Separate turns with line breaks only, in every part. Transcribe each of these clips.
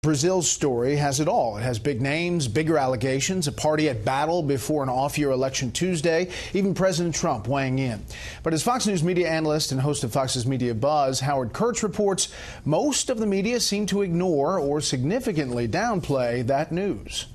Brazile's story has it all. It has big names, bigger allegations, a party at battle before an off-year election Tuesday, even President Trump weighing in. But as Fox News media analyst and host of Fox's Media Buzz, Howard Kurtz reports most of the media seem to ignore or significantly downplay that news.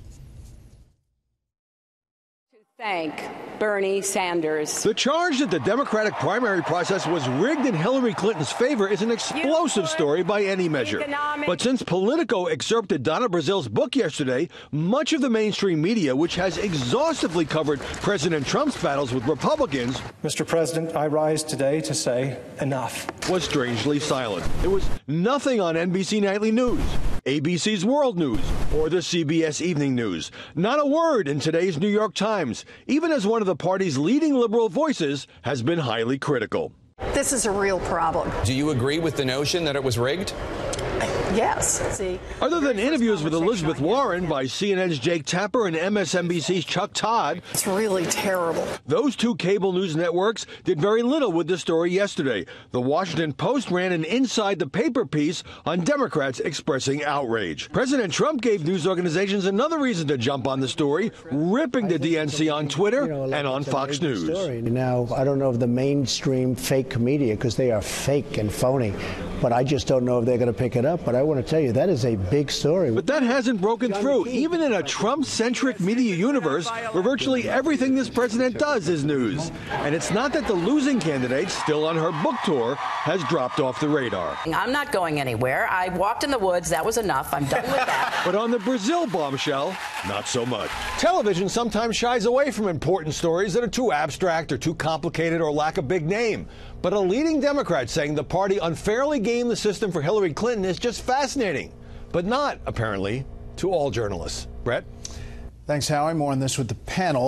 Thank Bernie Sanders.
The charge that the Democratic primary process was rigged in Hillary Clinton's favor is an explosive story by any measure. But since Politico excerpted Donna Brazile's book yesterday, much of the mainstream media, which has exhaustively covered President Trump's battles with Republicans,
Mr. President, I rise today to say enough,
was strangely silent. There was nothing on NBC Nightly News, ABC's World News, or the CBS Evening News. Not a word in today's New York Times, even as one of the party's leading liberal voices has been highly critical.
This is a real problem.
Do you agree with the notion that it was rigged?
Yes. See,
other than interviews with Elizabeth Warren by CNN's Jake Tapper and MSNBC's Chuck Todd,
it's really terrible.
Those two cable news networks did very little with the story yesterday. The Washington Post ran an inside the paper piece on Democrats expressing outrage. President Trump gave news organizations another reason to jump on the story, ripping the DNC on Twitter and on Fox News.
Now, I don't know if the mainstream fake media, because they are fake and phony, but I just don't know if they're going to pick it up. But I want to tell you, that is a big story.
But that hasn't broken through, even in a Trump-centric media universe where virtually everything this president does is news. And it's not that the losing candidate, still on her book tour, has dropped off the radar.
I'm not going anywhere. I walked in the woods. That was enough. I'm done with that.
But on the Brazile bombshell, not so much. Television sometimes shies away from important stories that are too abstract or too complicated or lack a big name. But a leading Democrat saying the party unfairly gamed the system for Hillary Clinton is just fascinating, but not, apparently, to all journalists. Brett?
Thanks, Howie. More on this with the panel.